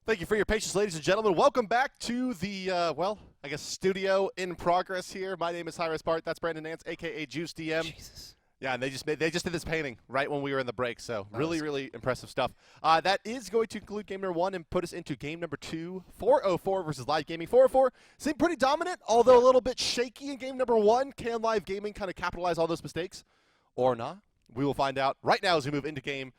Thank you for your patience, ladies and gentlemen. Welcome back to the, I guess studio in progress here. My name is hi-rez Bart. That's Brandon Nance, a.k.a. Juice DM. Jesus. Yeah, and they just did this painting right when we were in the break, so really impressive stuff. That is going to conclude game number 1 and put us into game number 2, 404 versus Live Gaming. 404 seemed pretty dominant, although a little bit shaky in game number 1. Can Live Gaming kind of capitalize on those mistakes or not? We will find out right now as we move into game.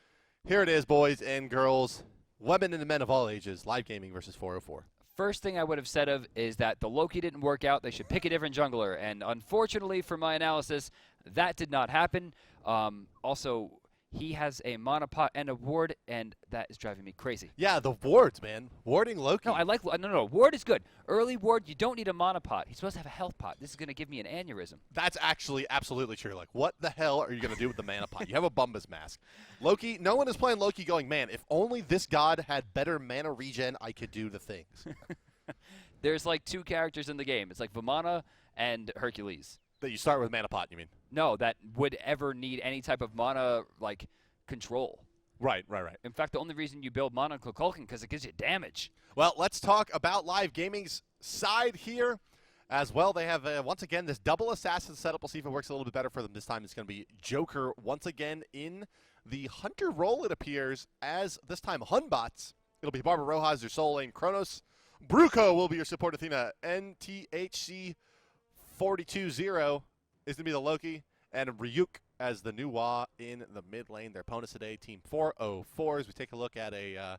Here it is, boys and girls. Women and men of all ages, Live Gaming versus 404. First thing I would have said of is that the Loki didn't work out. They should pick a different jungler. And unfortunately for my analysis, that did not happen. Also, he has a monopot and a ward, and that is driving me crazy. Yeah, the wards, man. Warding Loki. No, I like no. Ward is good. Early ward, you don't need a monopot. He's supposed to have a health pot. This is going to give me an aneurysm. That's actually absolutely true. Like, what the hell are you going to do with the mana pot? You have a Bumbus mask. Loki, no one is playing Loki going, man, if only this god had better mana regen, I could do the things. There's like 2 characters in the game. It's like Vamana and Hercules. That you start with mana pot, you mean? No, that would ever need any type of mana, like, control. Right. In fact, the only reason you build mana Kukulkan because it gives you damage. Well, let's talk about Live Gaming's side here as well. They have, once again, this double assassin setup. We'll see if it works a little bit better for them this time. It's going to be Joker once again in the Hunter role, it appears, as this time Hunbots. It'll be Barbaroja as your soul lane. Kronos. Bruco will be your support Athena. NTHC 42-0 is going to be the Loki. And Ryuk as the Nuwa in the mid lane. Their opponents today, Team 404. As we take a look at a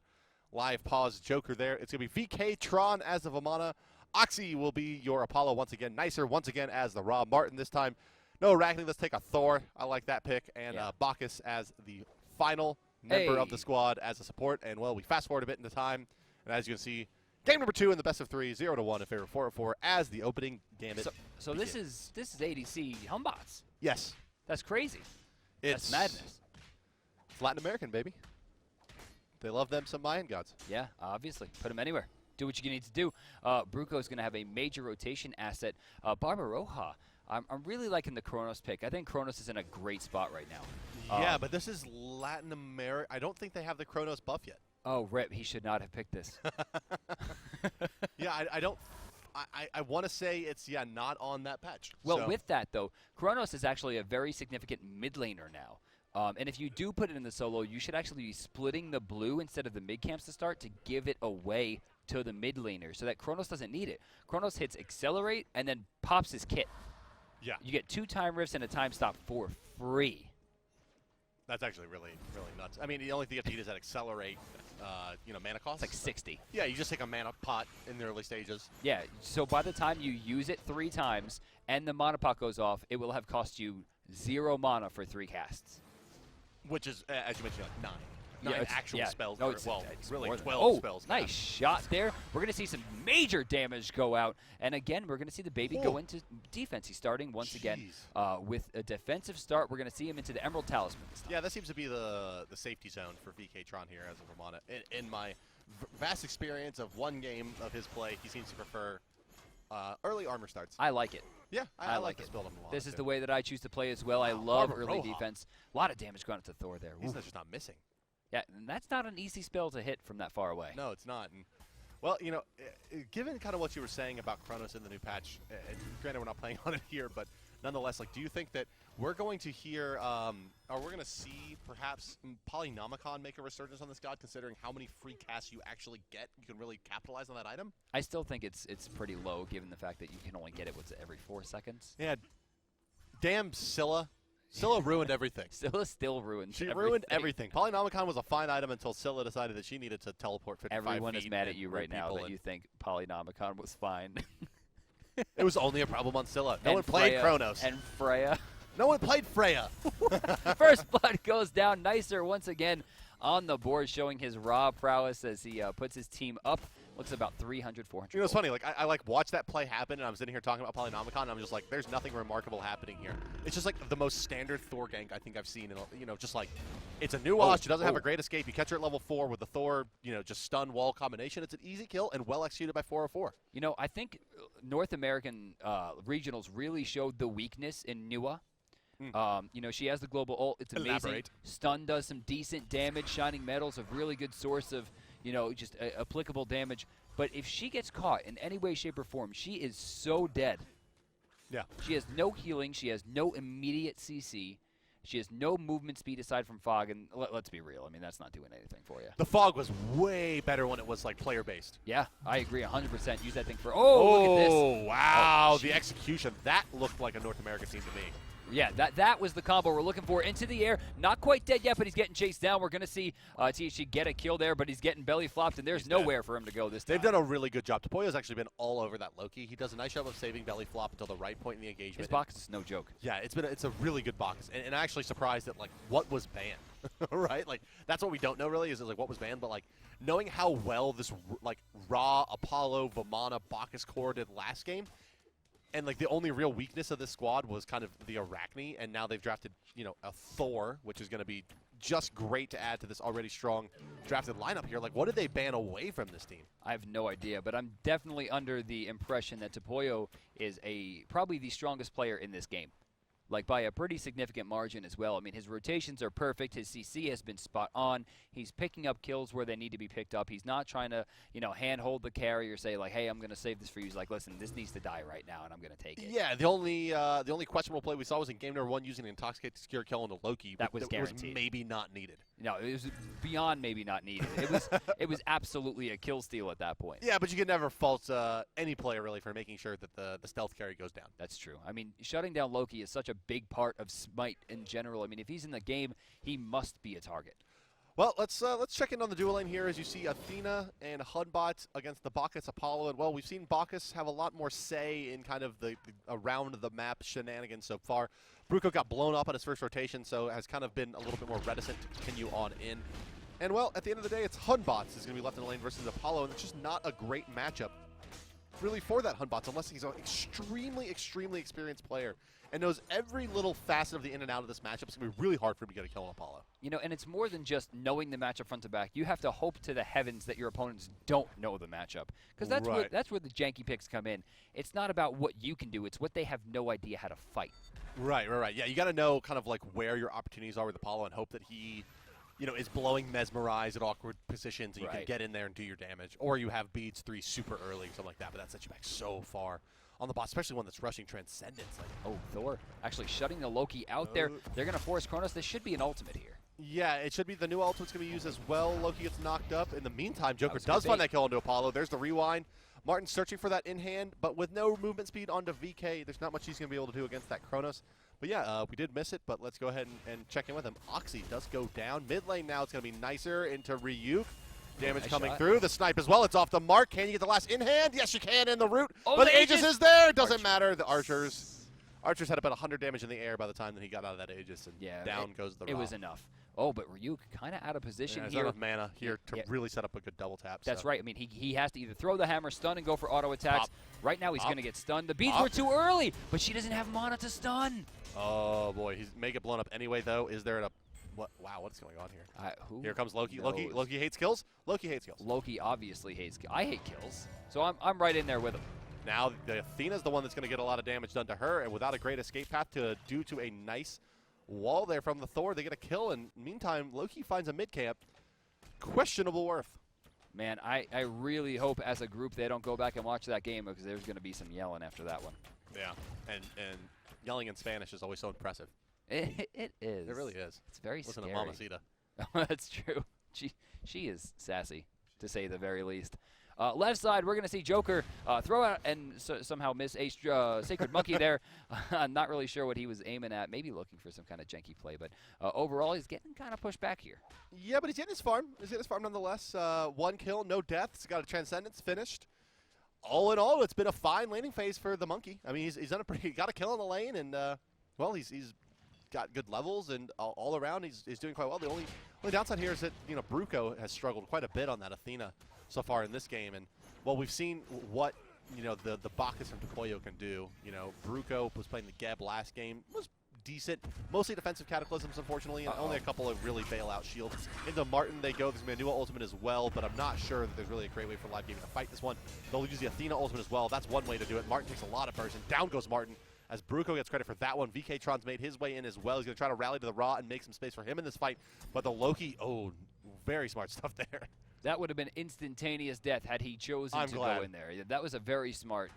live pause Joker there. It's going to be VK Tron as the Vamana. Oxy will be your Apollo once again. Nicer once again as the Rob Martin this time. No Arachne. Let's take a Thor. I like that pick. And Bacchus as the final member of the squad as a support. And, well, we fast forward a bit into time. And as you can see, game number 2 in the best of 3, 0-1 in favor of 404 as the opening gambit. So this is ADC Humbots. Yes. That's crazy. It's That's madness. It's Latin American, baby. They love them some Mayan gods. Yeah, obviously. Put them anywhere. Do what you need to do. Bruco is going to have a major rotation asset. Barbaroja, I'm really liking the Kronos pick. I think Kronos is in a great spot right now. Yeah, but this is Latin America. I don't think they have the Kronos buff yet. Oh, rip. He should not have picked this. Yeah, I don't. I want to say it's, not on that patch. Well, with that, though, Kronos is actually a very significant mid laner now. And if you do put it in the solo, you should actually be splitting the blue instead of the mid camps to start to give it away to the mid laner so that Kronos doesn't need it. Kronos hits Accelerate and then pops his kit. Yeah. You get 2 time rifts and a time stop for free. That's actually really nuts. I mean, the only thing you have to eat is that Accelerate, mana cost. It's like 60. Yeah, you just take a mana pot in the early stages. Yeah, so by the time you use it 3 times and the mana pot goes off, it will have cost you 0 mana for 3 casts. Which is, as you mentioned, like 9. 9 Yeah, actual spells. No, or, it's really more 12 spells. Nice shot there. We're going to see some major damage go out. And again, we're going to see the baby go into defense. He's starting once again with a defensive start. We're going to see him into the Emerald Talisman this time. Yeah, that seems to be the safety zone for VK Tron here as a Vermont. In my vast experience of one game of his play, he seems to prefer early armor starts. I like it. Yeah, I like it. this build him a lot. This is the way that I choose to play as well. I love early defense. A lot of damage going into Thor there. He's just not missing. Yeah, and that's not an easy spell to hit from that far away. No, it's not. And, well, given kind of what you were saying about Kronos in the new patch, and granted we're not playing on it here, but nonetheless, like, do you think that we're going to hear, or we're going to see perhaps Polynomicon make a resurgence on this god, considering how many free casts you actually get? You can really capitalize on that item? I still think it's pretty low, given the fact that you can only get it every 4 seconds. Yeah. Damn Scylla. Scylla ruined everything. Scylla still ruined everything. She ruined everything. Polynomicon was a fine item until Scylla decided that she needed to teleport 55 Everyone feet is mad at you right now that you think Polynomicon was fine. It was only a problem on Scylla. No one played Kronos. And Freya. No one played Freya. First blood goes down. Nicer once again on the board, showing his raw prowess as he puts his team up. Looks about 300, 400. You know, it's funny. Like I like watched that play happen, and I'm sitting here talking about Polynomicon, and I'm just like, there's nothing remarkable happening here. It's just like the most standard Thor gank I think I've seen. Just like it's a nuance. She doesn't have a great escape. You catch her at level 4 with the Thor, just stun wall combination. It's an easy kill and well executed by 404. I think North American regionals really showed the weakness in Nua. She has the global ult. It's amazing. Elaborate. Stun does some decent damage. Shining Metal's a really good source of just applicable damage. But if she gets caught in any way, shape, or form, she is so dead. Yeah. She has no healing. She has no immediate CC. She has no movement speed aside from fog. And let's be real. I mean, that's not doing anything for you. The fog was way better when it was like player-based. Yeah, I agree 100%. Use that thing for, look at this. Oh, wow. Oh, the execution. That looked like a North American team to me. Yeah, that was the combo we're looking for. Into the air, not quite dead yet, but he's getting chased down. We're going to see THC get a kill there, but he's getting belly flopped, and there's nowhere for him to go this time. They've done a really good job. Topoyo's actually been all over that Loki. He does a nice job of saving belly flop until the right point in the engagement. His box is no joke. Yeah, it's a really good box, and I'm actually surprised at like what was banned, right? Like that's what we don't know really is like what was banned, but like knowing how well this like Ra, Apollo, Vamana, Bacchus core did last game. And, like, the only real weakness of this squad was kind of the Arachne, and now they've drafted, a Thor, which is going to be just great to add to this already strong drafted lineup here. Like, what did they ban away from this team? I have no idea, but I'm definitely under the impression that Topoyo is probably the strongest player in this game. Like, by a pretty significant margin as well. I mean, his rotations are perfect. His CC has been spot on. He's picking up kills where they need to be picked up. He's not trying to, handhold the carry or say, like, hey, I'm going to save this for you. He's like, listen, this needs to die right now, and I'm going to take it. Yeah, the only questionable play we saw was in game number 1 using an Intoxicated Secure Kill into Loki. That was guaranteed. guaranteed. Was maybe not needed. No, it was beyond maybe not needed. It was absolutely a kill steal at that point. Yeah, but you can never fault any player, really, for making sure that the stealth carry goes down. That's true. I mean, shutting down Loki is such a big part of Smite in general. I mean, if he's in the game, he must be a target. Well, let's check in on the duel lane here as you see Athena and Hunbot against the Bacchus Apollo. And, well, we've seen Bacchus have a lot more say in kind of the around the map shenanigans so far. Bruco got blown up on his first rotation, so has kind of been a little bit more reticent to continue on in. And, well, at the end of the day, it's Hunbots is going to be left in the lane versus Apollo, and it's just not a great matchup really for that Hunbots unless he's an extremely, extremely experienced player and knows every little facet of the in and out of this matchup. It's going to be really hard for him to get a kill on Apollo. And it's more than just knowing the matchup front to back. You have to hope to the heavens that your opponents don't know the matchup. Because that's where the janky picks come in. It's not about what you can do. It's what they have no idea how to fight. Right. Yeah, you got to know kind of like where your opportunities are with Apollo and hope that he is blowing Mesmerize at awkward positions and you can get in there and do your damage. Or you have beads 3 super early, something like that, but that sets you back so far on the bot, especially one that's rushing Transcendence. Like, Thor actually shutting the Loki out there. They're going to force Kronos. This should be an ultimate here. Yeah, it should be. The new ultimate's going to be used as well. Loki gets knocked up. In the meantime, Joker does find that kill onto Apollo. There's the rewind. Martin's searching for that in hand, but with no movement speed onto VK, there's not much he's going to be able to do against that Kronos. But yeah, we did miss it, but let's go ahead and check in with him. Oxy does go down. Mid lane now, it's going to be nicer into Ryuk. Damage nice coming shot. through. The snipe as well. It's off the mark. Can you get the last in hand? Yes, you can in the root. Oh, but the Aegis is there. It doesn't matter. The Archers had about 100 damage in the air by the time that he got out of that Aegis, and down goes the Ra. It was enough. Oh, but Ryuk kind of out of position here. here. Enough mana here to really set up a good double tap. That's right. I mean, he has to either throw the hammer, stun, and go for auto attacks. Right now, he's going to get stunned. The beats were too early, but she doesn't have mana to stun. Oh, boy. He's may get blown up anyway, though. Is there a... Wow, what's going on here? Here comes Loki. knows? Loki hates kills. Loki hates kills. Loki obviously hates kills. I hate kills, so I'm right in there with him. Now, the Athena's the one that's going to get a lot of damage done to her, and without a great escape path due to a nice wall there from the Thor, they get a kill, and meantime, Loki finds a mid-camp. Questionable worth. Man, I really hope as a group they don't go back and watch that game because there's going to be some yelling after that one. Yeah, and yelling in Spanish is always so impressive. It is. It really is. It's very Listen scary. to Mamacita. That's true. She is sassy, to say the very least. Left side, we're going to see Joker throw out and somehow miss a Sacred Monkey there. I'm not really sure what he was aiming at. Maybe looking for some kind of janky play. But overall, he's getting kind of pushed back here. Yeah, but he's getting his farm. He's getting his farm nonetheless. 1 kill, no deaths. Got a Transcendence finished. All in all, it's been a fine laning phase for the Monkey. I mean, he's done he got a kill in the lane, and, well, he's got good levels, and all around he's doing quite well. The only downside here is that, Bruco has struggled quite a bit on that Athena so far in this game, and well, we've seen what the Bacchus from Topoyo can do. Bruco was playing the Geb last game, was decent, mostly defensive Cataclysms unfortunately, and only a couple of really bailout shields. Into Martin they go. There's going to be a new ultimate as well, but I'm not sure that there's really a great way for live gaming to fight this one. They'll use the Athena ultimate as well. That's one way to do it. Martin takes a lot of burst, and down goes Martin as Bruco gets credit for that one. VK-Tron's made his way in as well. He's going to try to rally to the Ra and make some space for him in this fight, but the Loki, very smart stuff there. That would have been instantaneous death had he chosen to go in there. Yeah, that was a very smart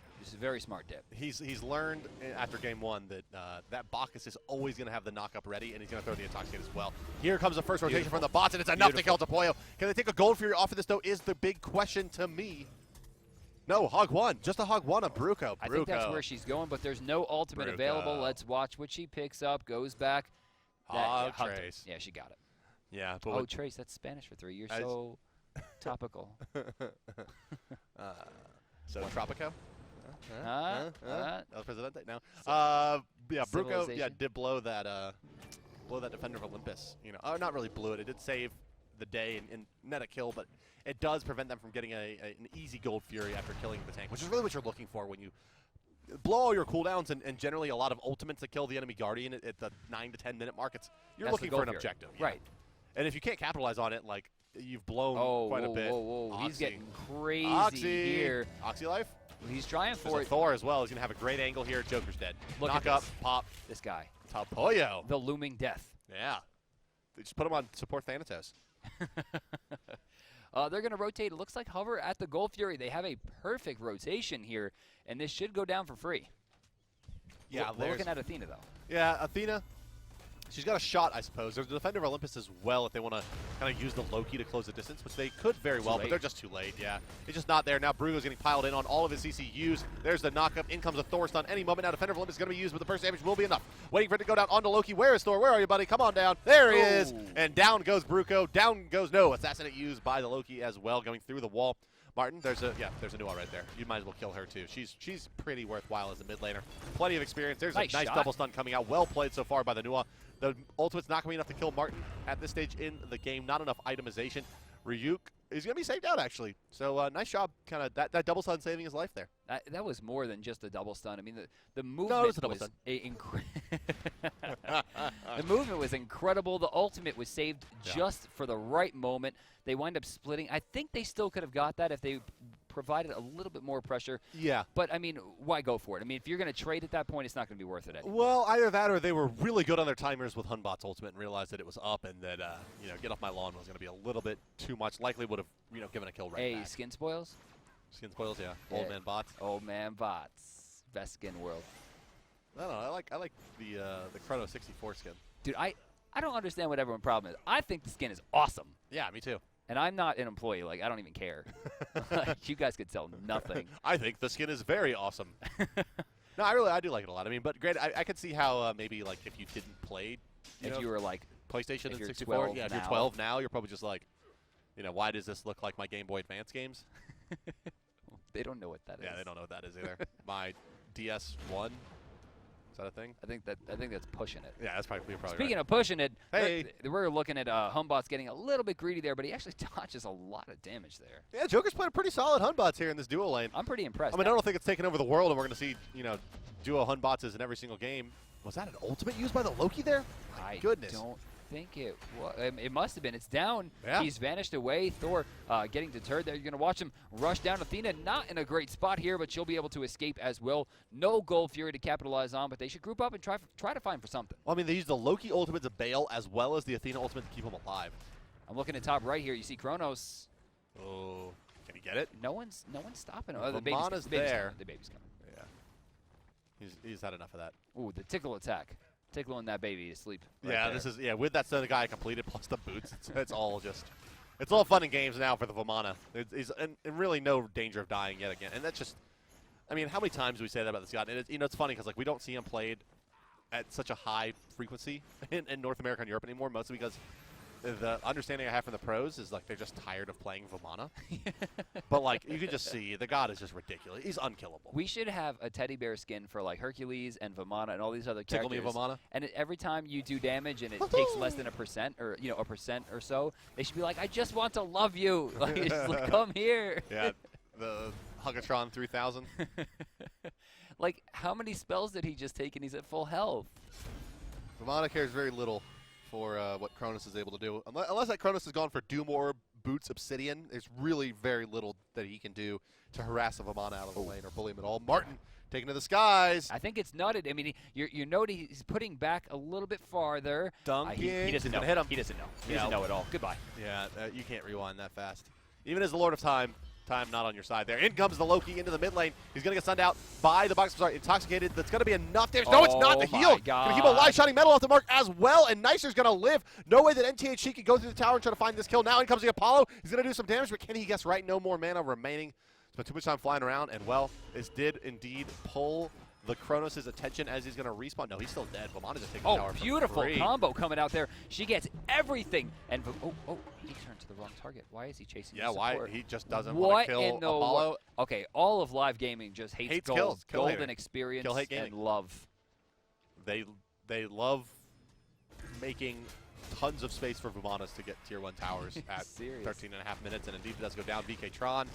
dip. He's learned after game 1 that that Bacchus is always going to have the knock-up ready, and he's going to throw the Intoxicate as well. Here comes the first rotation from the bots, and it's enough to kill Tapoyo. Can they take a Gold Fury off of this, though, is the big question to me. No, Hog 1. Just a Hog 1 of Bruco. I think that's where she's going, but there's no ultimate available. Let's watch what she picks up, goes back. Hog Trace. Yeah, she got it. Yeah. But oh, Trace, that's Spanish for 3. You're so topical. So, Tropico? El Presidente? No. Yeah, Bruco did blow that Defender of Olympus. You know, not really blew it. It did save the day and net a kill, but it does prevent them from getting an easy Gold Fury after killing the tank, which is really what you're looking for when you blow all your cooldowns and generally a lot of ultimates that kill the enemy Guardian at the 9 to 10 minute marks. You're looking for an objective. Yeah. Right. And if you can't capitalize on it, like, you've blown quite a bit. Whoa. He's getting crazy here. Oxy life? He's trying for it. Thor as well. He's going to have a great angle here. Joker's dead. Knock up, pop. This guy. Tapoyo. The looming death. Yeah. They just put him on support Thanatos. They're going to rotate. It looks like Hover at the Gold Fury. They have a perfect rotation here, and this should go down for free. Yeah, we're looking at Athena, though. Yeah, Athena. She's got a shot, I suppose. There's the Defender of Olympus as well if they want to kind of use the Loki to close the distance, which they could very well, but they're just too late, yeah. It's just not there. Now Brugo's getting piled in on all of his CCUs. There's the knock-up. In comes a Thor stun any moment. Now Defender of Olympus is going to be used, but the first damage will be enough. Waiting for it to go down onto Loki. Where is Thor? Where are you, buddy? Come on down. There he is. And down goes Bruco. Down goes Assassinate used by the Loki as well, going through the wall. Martin, there's a Nua right there. You might as well kill her too. She's pretty worthwhile as a mid laner. Plenty of experience. There's a nice double stun coming out. Well played so far by the Nua. The ultimate's not going to be enough to kill Martin at this stage in the game. Not enough itemization. Ryuk is going to be saved out, actually. So nice job, kind of that double stun saving his life there. That was more than just a double stun. I mean, the movement was the movement was incredible. The ultimate was saved just for the right moment. They wind up splitting. I think they still could have got that if they provided a little bit more pressure. Yeah. But, I mean, why go for it? I mean, if you're going to trade at that point, it's not going to be worth it anymore. Well, either that or they were really good on their timers with Hunbot's ultimate and realized that it was up and that, get off my lawn was going to be a little bit too much. Likely would have, given a kill right back. Skin spoils? Skin spoils, yeah. Old man bots. Old man bots. Best skin world. I don't know. I like the Chrono 64 skin. Dude, I don't understand what everyone's problem is. I think the skin is awesome. Yeah, me too. And I'm not an employee. Like, I don't even care. You guys could sell nothing. I think the skin is very awesome. No, I do like it a lot. I mean, but great. I could see how maybe like if you didn't play, if you were like PlayStation and 64. Yeah, if you're 12 now, you're probably just like, why does this look like my Game Boy Advance games? They don't know what that is. Yeah, they don't know what that is either. My DS1. Is that a thing? I think that's pushing it. Yeah, that's probably Speaking of pushing it, we're looking at Humbot's getting a little bit greedy there, but he actually dodges a lot of damage there. Yeah, Joker's playing pretty solid Hunbots here in this duo lane. I'm pretty impressed. I mean, I don't think it's taken over the world, and we're going to see, duo Hunbots in every single game. Was that an ultimate used by the Loki there? My goodness. I don't think it was. It must have been. It's down. Yeah. He's vanished away. Thor getting deterred there. You're going to watch him rush down. Athena not in a great spot here, but she'll be able to escape as well. No Gold Fury to capitalize on, but they should group up and try to find for something. Well, I mean, they used the Loki ultimate to bail as well as the Athena ultimate to keep him alive. I'm looking at top right here. You see Kronos. Oh, can he get it? No one's stopping him. The baby's there. The baby's coming. Yeah. He's had enough of that. Ooh, the tickle attack. Tickling that baby to sleep. This is with that other guy completed plus the boots. It's all fun and games now for the Vamana. He's in really no danger of dying yet again, and that's just. I mean, how many times do we say that about this guy? And it's funny because we don't see him played at such a high frequency in North America and Europe anymore, mostly because the understanding I have from the pros is they're just tired of playing Vamana. But you can just see the god is just ridiculous. He's unkillable. We should have a teddy bear skin for Hercules and Vamana and all these other characters. Tickle me Vamana. And every time you do damage and it takes less than 1% or a percent or so, they should be like, I just want to love you. Come here. Yeah, the Hugatron 3000. How many spells did he just take and he's at full health? Vamana cares very little for what Cronus is able to do. Unless that Cronus has gone for Doom Orb, Boots, Obsidian, there's really very little that he can do to harass a Vamana out of the lane or bully him at all. Martin taking to the skies. I think it's nutted. I mean, you note he's putting back a little bit farther. Dunking. He doesn't know. Hit him. He doesn't know. He doesn't know at all. Goodbye. Yeah, you can't rewind that fast. Even as the Lord of Time, time not on your side there. In comes the Loki into the mid lane. He's going to get sunned out by the box. Sorry, Intoxicated. That's going to be enough damage. No, it's not. The heal. Going to keep alive. Shining Metal off the mark as well. And Nicer's going to live. No way that NTHC can go through the tower and try to find this kill. Now in comes the Apollo. He's going to do some damage, but can he guess right? No more mana remaining. Spent too much time flying around. And, well, this did indeed pull the Kronos' attention as he's going to respawn. No, he's still dead. Vamana just taking the tower. Oh, beautiful combo coming out there. She gets everything. And, he turned to the wrong target. Why is he chasing the support? Why? He just doesn't want to kill Apollo. Okay, all of live gaming just hates gold. Gold and experience and love. They love making tons of space for Vamanas to get tier 1 towers at 13.5 minutes. And indeed, it does go down. VK Tron.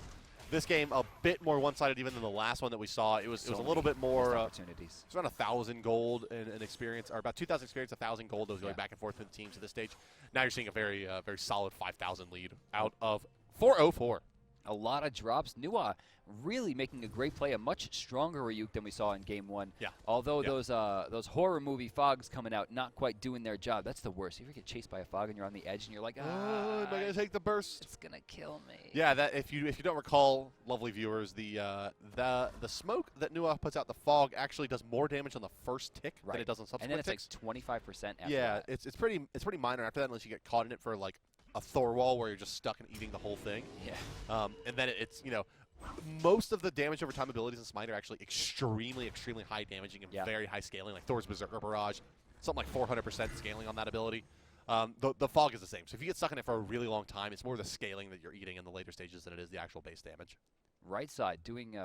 This game a bit more one-sided even than the last one that we saw. It was a little bit more opportunities. It's around 1,000 gold in experience, or about 2,000 experience, 1,000 gold. Those going back and forth with the teams at this stage. Now you're seeing a very very solid 5,000 lead out of 404. A lot of drops. Nua really making a great play, a much stronger Ryuk than we saw in Game 1. Yeah. Although those horror movie fogs coming out, not quite doing their job. That's the worst. You ever get chased by a fog and you're on the edge and you're like, am I going to take the burst? It's going to kill me. Yeah, that if you don't recall, lovely viewers, the smoke that Nua puts out, the fog, actually does more damage on the first tick than it does on subsequent ticks. And then it's like 25% after yeah, that. it's pretty minor after that unless you get caught in it for like a Thor wall where you're just stuck and eating the whole thing. Yeah. And then it's, most of the damage over time abilities in Smite are actually extremely high damaging and very high scaling, like Thor's Berserker Barrage, something like 400% scaling on that ability. The fog is the same. So if you get stuck in it for a really long time, it's more the scaling that you're eating in the later stages than it is the actual base damage. Right side doing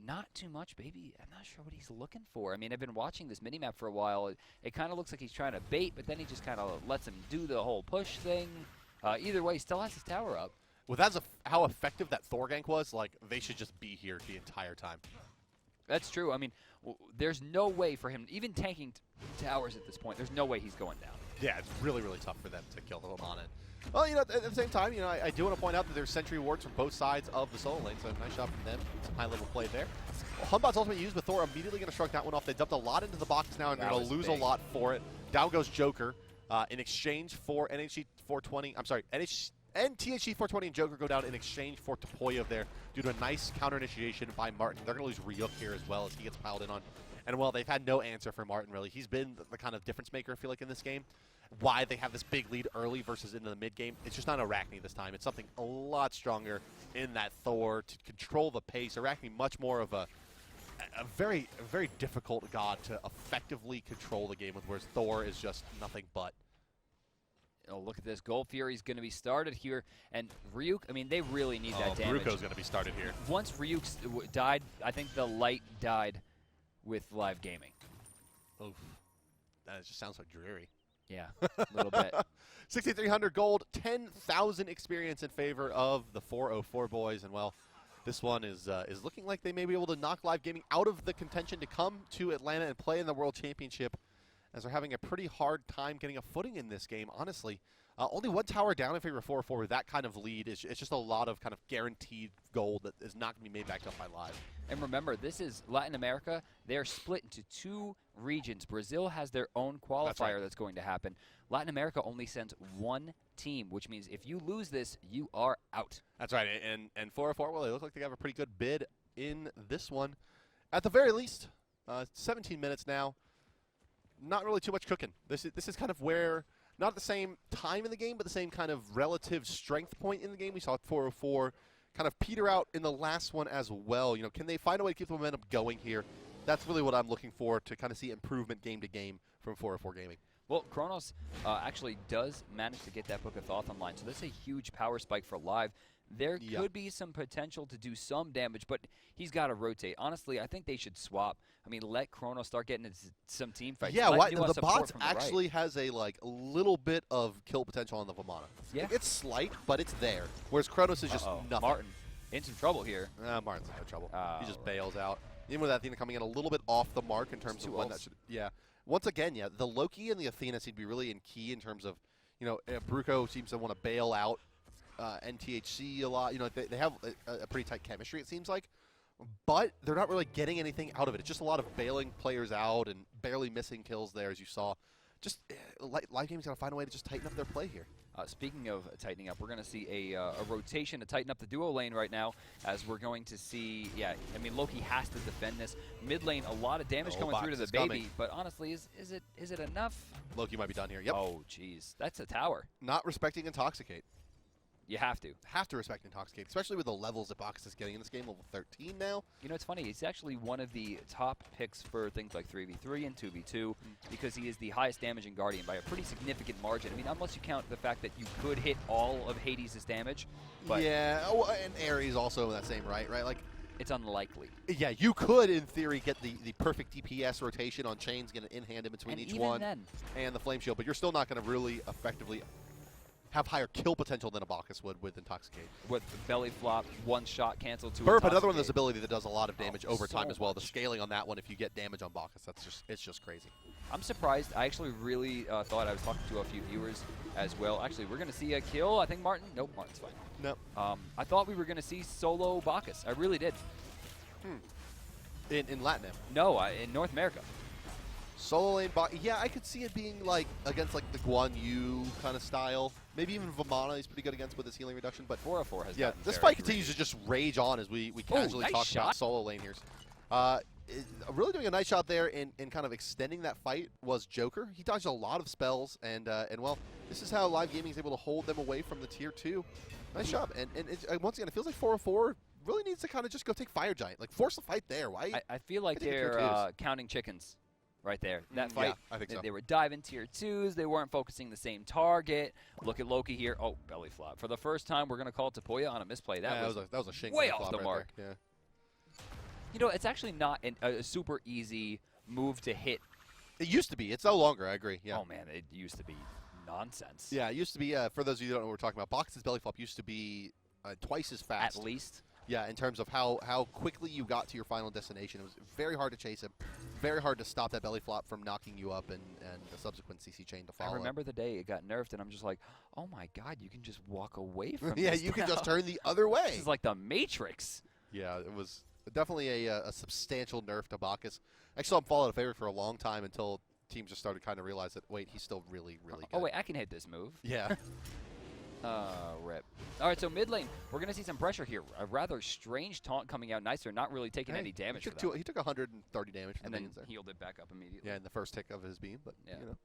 not too much, baby. I'm not sure what he's looking for. I mean, I've been watching this minimap for a while. It kind of looks like he's trying to bait, but then he just kind of lets him do the whole push thing. Either way, he still has his tower up. With how effective that Thor gank was, like, they should just be here the entire time. That's true. I mean, there's no way for him, even tanking towers at this point, there's no way he's going down. Yeah, it's really tough for them to kill the Vamana. Well, at the same time, I do want to point out that there's sentry wards from both sides of the solo lane, so nice shot from them. Some high-level play there. Well, Humbot's ultimate used, but Thor immediately going to shrug that one off. They dumped a lot into the box now, and they're going to lose a lot for it. Down goes Joker in exchange for NHG 420. I'm sorry, NTHG 420 and Joker go down in exchange for Topoyev there due to a nice counter initiation by Martin. They're going to lose Ryuk here as well as he gets piled in on. And, well, they've had no answer for Martin, really. He's been the kind of difference maker, I feel like, in this game. Why they have this big lead early versus into the mid-game, it's just not Arachne this time. It's something a lot stronger in that Thor to control the pace. Arachne much more of a very difficult god to effectively control the game with, whereas Thor is just nothing but. Oh, look at this. Gold Fury's going to be started here. And Ryuk, I mean, they really need that damage. Baruko's going to be started here. Once Ryuk died, I think the light died with live gaming. Oof. That just sounds so dreary. Yeah, a little bit. 6,300 gold, 10,000 experience in favor of the 404 boys. And, well, this one is looking like they may be able to knock live gaming out of the contention to come to Atlanta and play in the World Championship, as they're having a pretty hard time getting a footing in this game, honestly. Only one tower down in favor of 404 with that kind of lead. It's just a lot of kind of guaranteed gold that is not going to be made back up by live. And remember, this is Latin America. They're split into two regions. Brazil has their own qualifier that's going to happen. Latin America only sends one team, which means if you lose this, you are out. That's right. And 404, well, they look like they have a pretty good bid in this one. At the very least, 17 minutes now. Not really too much cooking. This is kind of where, not at the same time in the game, but the same kind of relative strength point in the game. We saw 404 kind of peter out in the last one as well. Can they find a way to keep the momentum going here? That's really what I'm looking for, to kind of see improvement game to game from 404 Gaming. Well, Kronos actually does manage to get that Book of Thoth online, so that's a huge power spike for live. There could be some potential to do some damage, but he's got to rotate. Honestly, I think they should swap. I mean, let Kronos start getting into some team fights. Yeah, the bot actually has a little bit of kill potential on the Vamana. Yeah. It's slight, but it's there. Whereas Kronos is just nothing. Martin in some trouble here. Martin's in no trouble. He just bails out. Even with Athena coming in a little bit off the mark in terms of when that should. Yeah. Once again, the Loki and the Athena seem to be really in key in terms of, Bruco seems to want to bail out NTHC a lot. They have a pretty tight chemistry, it seems like. But they're not really getting anything out of it. It's just a lot of bailing players out and barely missing kills there, as you saw. Just live game's got to find a way to just tighten up their play here. Speaking of tightening up, we're going to see a rotation to tighten up the duo lane right now, as we're going to see, yeah, I mean, Loki has to defend this. Mid lane, a lot of damage coming through to the baby, coming. but honestly, is it enough? Loki might be done here. Yep. Oh, jeez. That's a tower. Not respecting Intoxicate. You have to. Have to respect Intoxicate, especially with the levels that Bacchus is getting in this game, level 13 now. You know, it's funny. He's actually one of the top picks for things like 3v3 and 2v2 because he is the highest damaging Guardian by a pretty significant margin. I mean, unless you count the fact that you could hit all of Hades' damage. But yeah, and Ares also in that same right? Like, it's unlikely. Yeah, you could, in theory, get the perfect DPS rotation on Chains, get an in-hand in between each one, and the Flame Shield, but you're still not going to really effectively have higher kill potential than a Bacchus would with Intoxicate. With the belly flop, one shot canceled to Burp, another one of those ability that does a lot of damage over time so as well. much. The scaling on that one, if you get damage on Bacchus, it's just crazy. I'm surprised. I actually really thought, I was talking to a few viewers as well. Actually, we're going to see a kill. I think Martin. Nope, Martin's fine. Nope. I thought we were going to see solo Bacchus. I really did. In LATAM. No, in North America. Solo lane Bacchus. Yeah, I could see it being like against like the Guan Yu kind of style. Maybe even Vamana he's pretty good against with his healing reduction. But 404 has this fight continues to just rage on as we casually nice talk shot. about solo lane here. Really doing a nice job there in kind of extending that fight was Joker. He dodged a lot of spells, and well, this is how Live Gaming is able to hold them away from the tier 2. Nice job. And once again, it feels like 404 really needs to kind of just go take Fire Giant. Like, force the fight there. Why? I feel like they're counting chickens right there. That fight, yeah, I think so. They were diving tier 2s. They weren't focusing the same target. Look at Loki here. Oh, belly flop. For the first time, we're going to call Tapoya on a misplay. That was a shink way flop off the right mark. There. Yeah. You know, it's actually not a super easy move to hit. It used to be. It's no longer. I agree. Yeah. Oh, man, it used to be nonsense. Yeah, it used to be. For those of you who don't know what we're talking about, Bacchus' belly flop used to be twice as fast. At least. Yeah, in terms of how quickly you got to your final destination. It was very hard to chase him, very hard to stop that belly flop from knocking you up and the subsequent CC chain to follow. I remember the day it got nerfed, and I'm just like, oh my god, you can just walk away from yeah, this you now. can just turn the other way. This is like the Matrix. Yeah, it was definitely a substantial nerf to Bacchus. I saw him fall out of favor for a long time until teams just started kind of realize that, wait, he's still really, really good. Oh, wait, I can hit this move. Yeah. Rip. All right, so mid lane, we're going to see some pressure here. A rather strange taunt coming out nicer, not really taking any damage he for took that. He took 130 damage from and the then minions there. healed it back up immediately. Yeah, in the first tick of his beam, but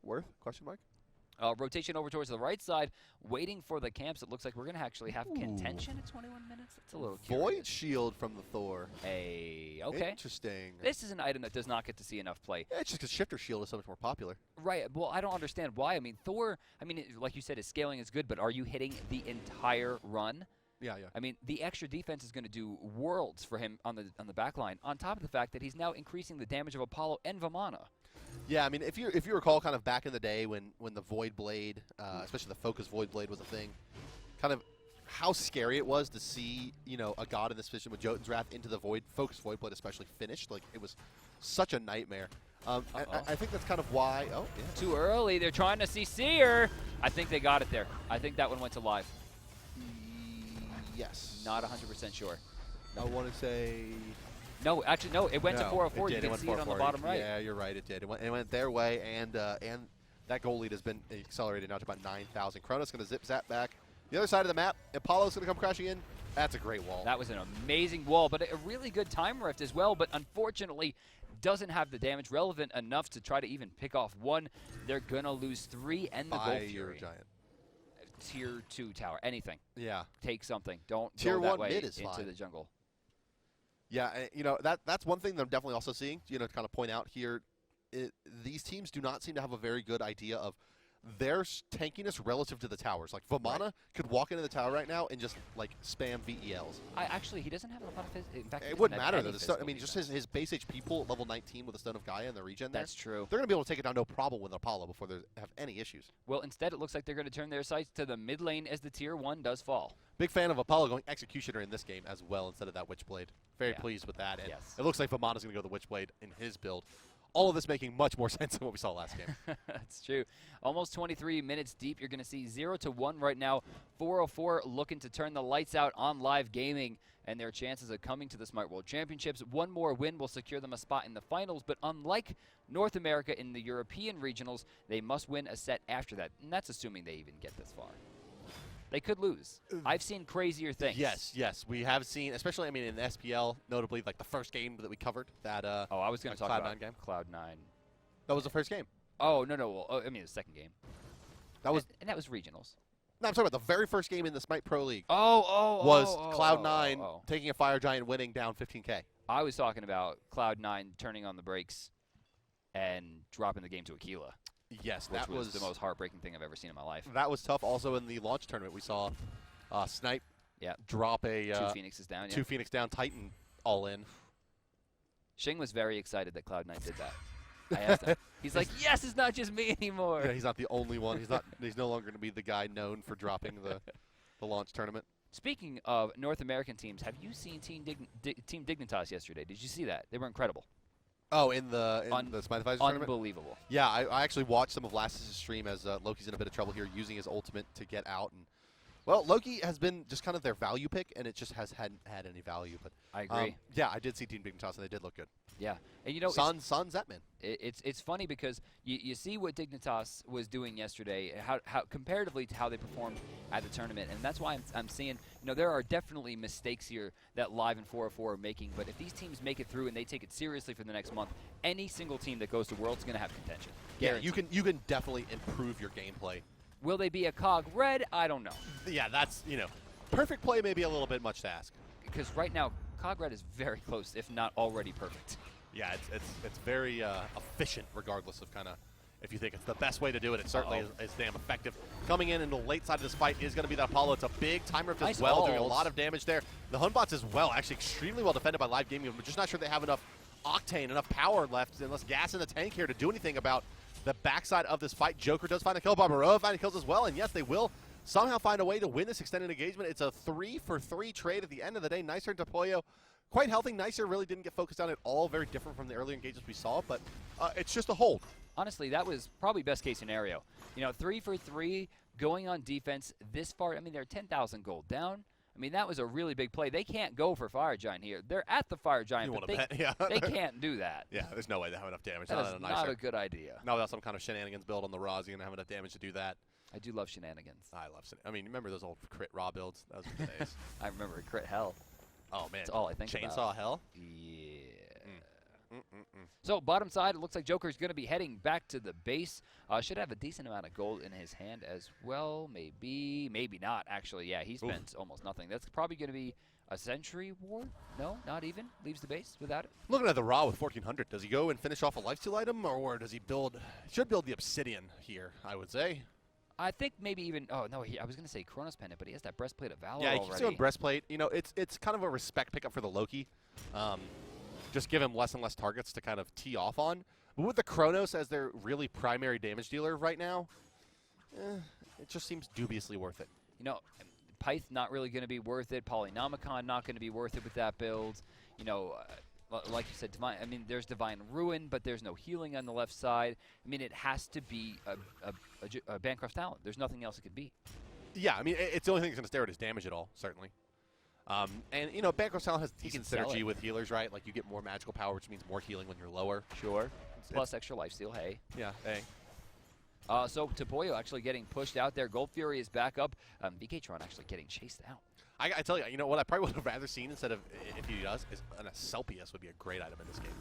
worth? Question mark? Rotation over towards the right side, waiting for the camps. It looks like we're going to actually have contention at 21 minutes. That's a little curious. Void Shield from the Thor. Hey, okay. Interesting. This is an item that does not get to see enough play. Yeah, it's just because Shifter Shield is so much more popular. Right. Well, I don't understand why. I mean, Thor, like you said, his scaling is good, but are you hitting the entire run? Yeah. I mean, the extra defense is going to do worlds for him on the back line, on top of the fact that he's now increasing the damage of Apollo and Vamana. Yeah, I mean, if you recall kind of back in the day when the Void Blade, especially the Focus Void Blade was a thing, kind of how scary it was to see, a god in this position with Jotun's Wrath into the Focus Void Blade especially finished. Like, it was such a nightmare. I think that's kind of why. Oh, yeah. Too early. They're trying to CC her. I think they got it there. I think that one went to live. Yes. Not 100% sure. I want to say... No, actually, no. It went to 404. You can see it on the bottom right. Yeah, you're right. It did. It went their way, and that goal lead has been accelerated now to about 9,000. Kronos going to zip zap back. The other side of the map, Apollo's going to come crashing in. That's a great wall. That was an amazing wall, but a really good time rift as well, but unfortunately doesn't have the damage relevant enough to try to even pick off one. They're going to lose 3 and the Gold Fury. Giant. Tier 2 tower, anything. Yeah. Take something. Don't Tier go that 1 way mid is into fine. the jungle. Yeah, that's one thing that I'm definitely also seeing, to kind of point out here. These teams do not seem to have a very good idea of their tankiness relative to the towers. Like, Vamana could walk into the tower right now and just, like, spam VELs. Actually, he doesn't have a lot of in fact, it wouldn't matter, though. Just his base HP pool at level 19 with the Stone of Gaia and the regen there. That's true. They're going to be able to take it down no problem with Apollo before they have any issues. Well, instead, it looks like they're going to turn their sights to the mid lane as the tier 1 does fall. Big fan of Apollo going Executioner in this game as well instead of that Witchblade. Very pleased with that. And it looks like Vamana's going to go the Witchblade in his build. All of this making much more sense than what we saw last game. That's true. Almost 23 minutes deep. You're going to see 0-1 right now. 404 looking to turn the lights out on Live Gaming and their chances of coming to the Smart World Championships. One more win will secure them a spot in the finals, but unlike North America in the European regionals, they must win a set after that, and that's assuming they even get this far. They could lose. I've seen crazier things. Yes, we have seen, especially in the SPL, notably like the first game that we covered. That I was going to talk about Cloud9 game. Cloud9. That was the first game. Oh no. Well, the second game. That was and that was regionals. No, I'm talking about the very first game in the Smite Pro League. Was Cloud9 taking a Fire Giant, winning down 15K. I was talking about Cloud9 turning on the brakes and dropping the game to Aquila. Yes, which that was the most heartbreaking thing I've ever seen in my life. That was tough. Also in the launch tournament, we saw Snipe drop a 2 Phoenixes down. 2 Phoenix down, Titan all in. Shing was very excited that Cloud9 did that. I asked him. He's like, yes, it's not just me anymore. Yeah, he's not the only one. He's no longer going to be the guy known for dropping the launch tournament. Speaking of North American teams, have you seen Team Dignitas yesterday? Did you see that? They were incredible. Oh, in the Semifinals tournament? Unbelievable. Yeah, I actually watched some of Lassus' stream as Loki's in a bit of trouble here using his ultimate to get out. And well, Loki has been just kind of their value pick, and it just hadn't had any value. But I agree. Yeah, I did see Team Dignitas, and they did look good. Yeah, and you know, Son Zetman. It's funny because you see what Dignitas was doing yesterday, how comparatively to how they performed at the tournament, and that's why I'm seeing, there are definitely mistakes here that Live and 404 are making, but if these teams make it through and they take it seriously for the next month, any single team that goes to Worlds is going to have contention. Guaranteed. Yeah, you can definitely improve your gameplay. Will they be a cog red? I don't know. Yeah, that's, perfect play may be a little bit much to ask. Because right now, cog red is very close, if not already perfect. Yeah, it's very efficient, regardless of kind of if you think it's the best way to do it. It certainly is damn effective. Coming in the late side of this fight is going to be that Apollo. It's a big time rift as well, doing a lot of damage there. The Hunbots as well, actually extremely well defended by Live Gaming. I'm just not sure they have enough octane, enough power left, unless gas in the tank here to do anything about the backside of this fight. Joker does find a kill. Barbaroa finding kills as well, and yes, they will somehow find a way to win this extended engagement. It's a 3-for-3 trade at the end of the day. Nicer and Tapoyo quite healthy. Nicer really didn't get focused on at all. Very different from the earlier engagements we saw, but it's just a hold. Honestly, that was probably best case scenario. 3-for-3 going on defense this far. I mean, they're 10,000 gold down. I mean, that was a really big play. They can't go for Fire Giant here. They're at the Fire Giant, but they can't do that. Yeah, there's no way they have enough damage. That is not a good idea. No, without some kind of shenanigans build on the Raw, you're going to have enough damage to do that. I do love shenanigans. I love shenanigans. I mean, remember those old crit Raw builds? Those were the days. I remember crit hell. Oh, man. That's all I think Chainsaw about. hell? Yeah. So, bottom side, it looks like Joker's going to be heading back to the base. Should have a decent amount of gold in his hand as well. Maybe not, actually. Yeah, he spent almost nothing. That's probably going to be a Century Ward? No, not even. Leaves the base without it. Looking at the Raw with 1,400, does he go and finish off a lifesteal item, or does he build? Should build the Obsidian here, I would say. I think maybe even. Oh no, I was gonna say Chronos Pendant, but he has that breastplate of Valor. Yeah, he keeps doing breastplate. It's kind of a respect pickup for the Loki. Just give him less and less targets to kind of tee off on. But with the Chronos as their really primary damage dealer right now, it just seems dubiously worth it. Pyth not really going to be worth it. Polynomicon not going to be worth it with that build. Like you said, Divine. I mean, there's Divine Ruin, but there's no healing on the left side. I mean, it has to be a Bancroft talent. There's nothing else it could be. Yeah, I mean, it's the only thing that's going to stare at his damage at all, certainly. And, Bancroft talent has decent synergy with healers, right? Like, you get more magical power, which means more healing when you're lower. Sure. Plus extra lifesteal, hey. Yeah, hey. So, Tapoyo actually getting pushed out there. Gold Fury is back up. VK-Tron actually getting chased out. I tell you, what I probably would have rather seen instead of, if he does, is an Aselpius would be a great item in this game.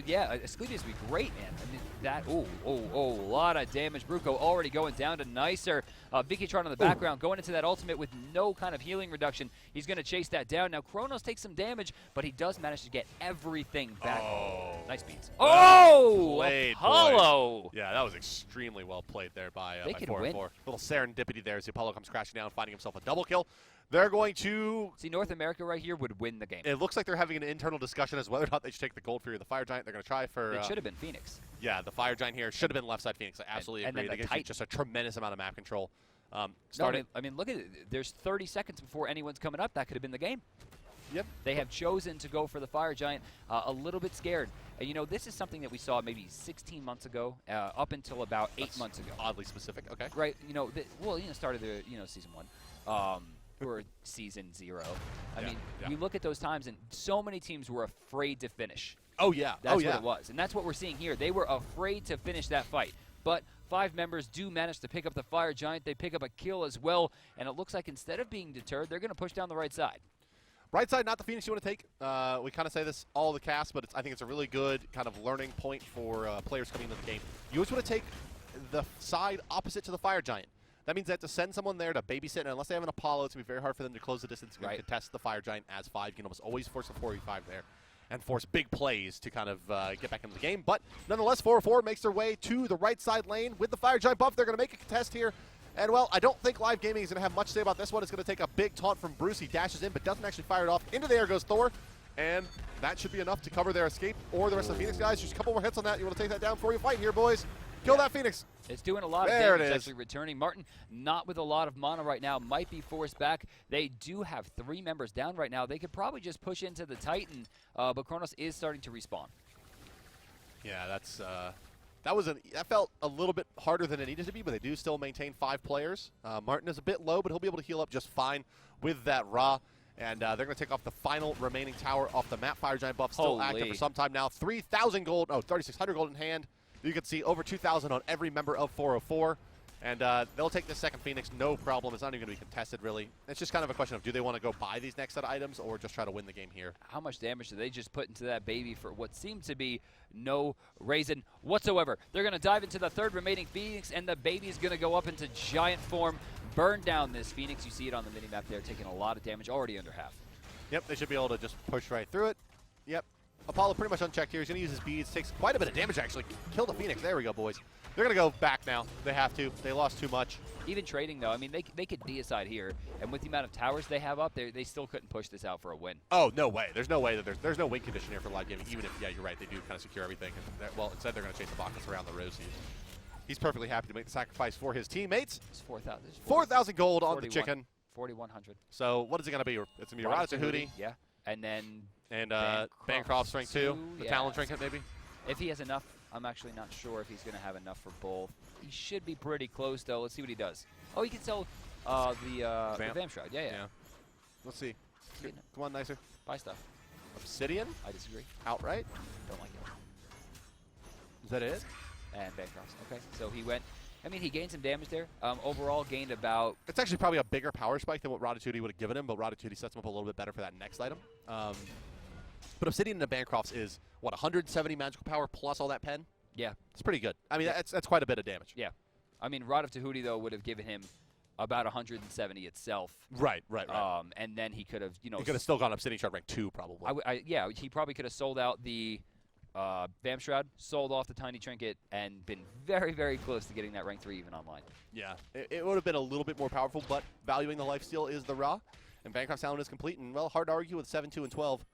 Yeah, Asclepius would be great, man. I mean, that, a lot of damage. Bruco already going down to Nicer. VK-Tron in the background going into that ultimate with no kind of healing reduction. He's going to chase that down. Now, Kronos takes some damage, but he does manage to get everything back. Oh. Nice beats. Played, Apollo! Boys. Yeah, that was extremely well played there by 4-4. Little serendipity there as the Apollo comes crashing down, finding himself a double kill. They're going to... See, North America right here would win the game. It looks like they're having an internal discussion as whether or not they should take the Gold Fury or the Fire Giant. They're going to try for... It should have been Phoenix. Yeah, the Fire Giant here should have been left side Phoenix. I absolutely agree. They give you just a tremendous amount of map control. I mean, look at it. There's 30 seconds before anyone's coming up. That could have been the game. Yep. They have chosen to go for the Fire Giant, a little bit scared. And, this is something that we saw maybe 16 months ago, up until about 8 months ago. Oddly specific, okay. Right, started the, season 1. Or season 0. I mean, you look at those times, and so many teams were afraid to finish. Oh, yeah. That's what it was. And that's what we're seeing here. They were afraid to finish that fight. But 5 members do manage to pick up the Fire Giant. They pick up a kill as well, and it looks like instead of being deterred, they're going to push down the right side. Right side, not the Phoenix you want to take. We kind of say this all the cast, but I think it's a really good kind of learning point for players coming into the game. You always want to take the side opposite to the Fire Giant. That means they have to send someone there to babysit, and unless they have an Apollo, it's going to be very hard for them to close the distance and contest the Fire Giant as 5. You can almost always force a 4v5 there and force big plays to kind of get back into the game. But nonetheless, 404 makes their way to the right side lane with the Fire Giant buff. They're going to make a contest here. And, well, I don't think Live Gaming is going to have much to say about this one. It's going to take a big taunt from Bruce. He dashes in, but doesn't actually fire it off. Into the air goes Thor. And that should be enough to cover their escape or the rest of the Phoenix guys. Just a couple more hits on that. You want to take that down before you fight here, boys. Kill that Phoenix. It's doing a lot of damage, actually returning. Martin, not with a lot of mana right now, might be forced back. They do have 3 members down right now. They could probably just push into the Titan, but Kronos is starting to respawn. Yeah, that's that felt a little bit harder than it needed to be, but they do still maintain 5 players. Martin is a bit low, but he'll be able to heal up just fine with that Ra. And they're going to take off the final remaining tower off the map. Fire Giant buff still active for some time now. 3,000 gold, 3,600 gold in hand. You can see over 2,000 on every member of 404. And they'll take the second Phoenix, no problem. It's not even going to be contested, really. It's just kind of a question of, do they want to go buy these next set of items or just try to win the game here? How much damage did they just put into that baby for what seemed to be no reason whatsoever? They're going to dive into the third remaining Phoenix, and the baby is going to go up into giant form, burn down this Phoenix. You see it on the minimap there, taking a lot of damage, already under half. Yep, they should be able to just push right through it. Yep. Apollo pretty much unchecked here. He's going to use his beads. Takes quite a bit of damage, actually. Kill the Phoenix. There we go, boys. They're going to go back now. They have to. They lost too much. Even trading, though, I mean, they could deicide here, and with the amount of towers they have up, they still couldn't push this out for a win. Oh, no way. There's no way that there's no win condition here for Live Gaming, even if, yeah, you're right, they do kind of secure everything. And well, instead they're going to chase the Bacchus around the Rosies. He's perfectly happy to make the sacrifice for his teammates. It's 4,000. 4,000 gold on the chicken. 4,100. So what is it going to be? It's going to be Rada Tahuti. Yeah. And then Bancroft's rank 2. The Talon trinket, maybe? If he has enough, I'm actually not sure if he's going to have enough for both. He should be pretty close, though. Let's see what he does. Oh, he can sell the Vamp Shroud. Yeah. Let's see. Come on, nicer. Buy stuff. Obsidian? I disagree. Outright? Don't like it. Is that it? And Bancroft. Okay, so he went. I mean, he gained some damage there. Overall, gained about... It's actually probably a bigger power spike than what Ratatouille would have given him, but Ratatouille sets him up a little bit better for that next item. But Obsidian and Bancroft's is, what, 170 magical power plus all that pen? Yeah. It's pretty good. I mean, that's quite a bit of damage. Yeah. I mean, Rod of Tahuti, though, would have given him about 170 itself. Right. And then he could have, He could have still gone Obsidian Shard rank 2, probably. Yeah, he probably could have sold out the Vamp Shroud, sold off the Tiny Trinket, and been very, very close to getting that rank 3 even online. Yeah. It would have been a little bit more powerful, but valuing the lifesteal is the Ra. And Bancroft's Talon is complete, and, well, hard to argue with 7, 2, and 12.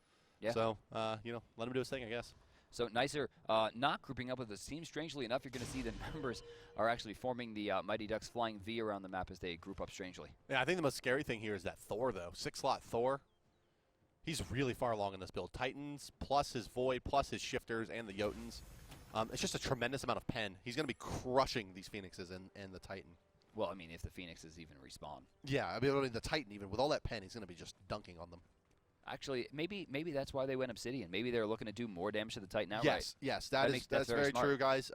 Yeah. So, let him do his thing, I guess. So Nicer not grouping up with the team. Strangely enough, you're going to see the members are actually forming the Mighty Ducks flying V around the map as they group up strangely. Yeah, I think the most scary thing here is that Thor, though. 6-slot Thor. He's really far along in this build. Titans, plus his Void, plus his Shifters, and the Jotuns. It's just a tremendous amount of pen. He's going to be crushing these Phoenixes and the Titan. Well, I mean, if the Phoenixes even respawn. Yeah, I mean, the Titan, even with all that pen, he's going to be just dunking on them. Actually, maybe that's why they went Obsidian. Maybe they're looking to do more damage to the Titan outright. Yes, that's very true, guys.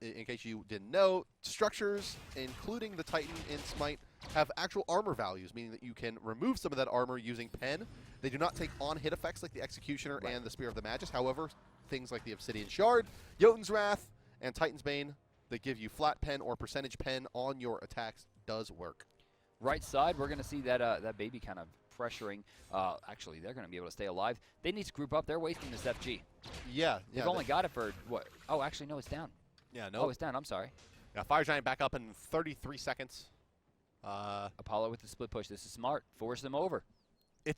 In case you didn't know, structures, including the Titan in Smite, have actual armor values, meaning that you can remove some of that armor using pen. They do not take on-hit effects like the Executioner and the Spear of the Magus. However, things like the Obsidian Shard, Jotun's Wrath, and Titan's Bane that give you flat pen or percentage pen on your attacks does work. Right side, we're going to see that baby kind of pressuring. Actually, they're going to be able to stay alive. They need to group up. They're wasting this FG. Yeah. They've only got it for, what? Oh, actually, no, it's down. Yeah, no. Oh, it's down. I'm sorry. Yeah, Fire Giant back up in 33 seconds. Apollo with the split push. This is smart. Force them over.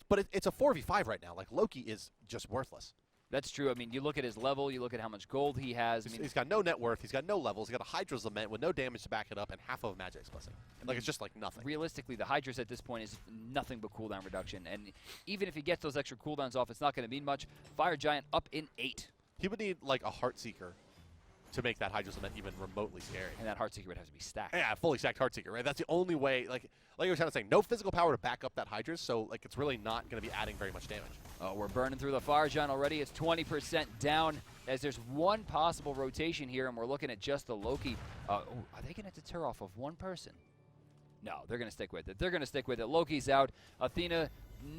But it's a 4v5 right now. Like, Loki is just worthless. That's true. I mean, you look at his level, you look at how much gold he has. He's got no net worth. He's got no levels. He's got a Hydra's Lament with no damage to back it up and half of a Magic's Blessing. Like, it's just like nothing. Realistically, the Hydra's at this point is nothing but cooldown reduction. And even if he gets those extra cooldowns off, it's not going to mean much. Fire Giant up in 8. He would need, like, a Heartseeker to make that Hydra Cement even remotely scary. And that Heartseeker would have to be stacked. Yeah, fully stacked Heartseeker, right? That's the only way, like you were trying to say, no physical power to back up that Hydra, so like it's really not going to be adding very much damage. Oh, we're burning through the Fire Giant already. It's 20% down as there's one possible rotation here, and we're looking at just the Loki. Are they going to deter off of one person? No, they're going to stick with it. They're going to stick with it. Loki's out. Athena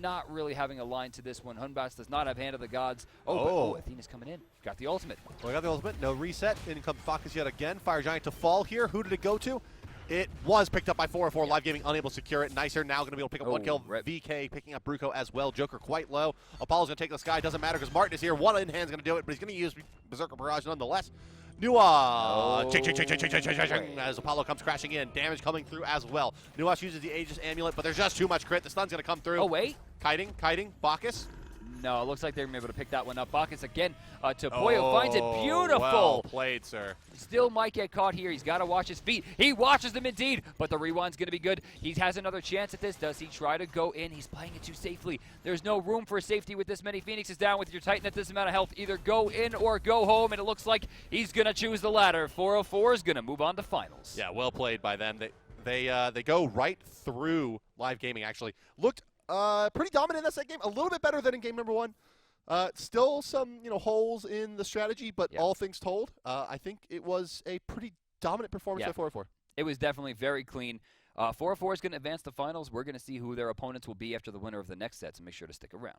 not really having a line to this one. Hunbats does not have Hand of the Gods. But Athena's coming in. Got the ultimate. Well, we got the ultimate. No reset. In comes Focus yet again. Fire Giant to fall here. Who did it go to? It was picked up by 404. Live Gaming unable to secure it. Nicer now going to be able to pick up one kill. Rip. VK picking up Bruco as well. Joker quite low. Apollo's going to take the sky. Doesn't matter because Martin is here. One in hand's going to do it, but he's going to use Berserker Barrage nonetheless. Nua, ching, as Apollo comes crashing in. Damage coming through as well. Nuash uses the Aegis Amulet, but there's just too much crit. The stun's going to come through. Oh, wait. Kiting, Bacchus. No, it looks like they're able to pick that one up. Bacchus again to Poyo. Finds it beautiful. Well played, sir. Still might get caught here. He's got to watch his feet. He watches them indeed, but the rewind's going to be good. He has another chance at this. Does he try to go in? He's playing it too safely. There's no room for safety with this many Phoenixes down with your Titan at this amount of health. Either go in or go home, and it looks like he's going to choose the latter. 404 is going to move on to finals. Yeah, well played by them. They go right through Live Gaming, actually. Looked pretty dominant in that set game. A little bit better than in game number 1. Still some holes in the strategy, but all things told, I think it was a pretty dominant performance by 404. It was definitely very clean. 404 is going to advance to finals. We're going to see who their opponents will be after the winner of the next set, so make sure to stick around.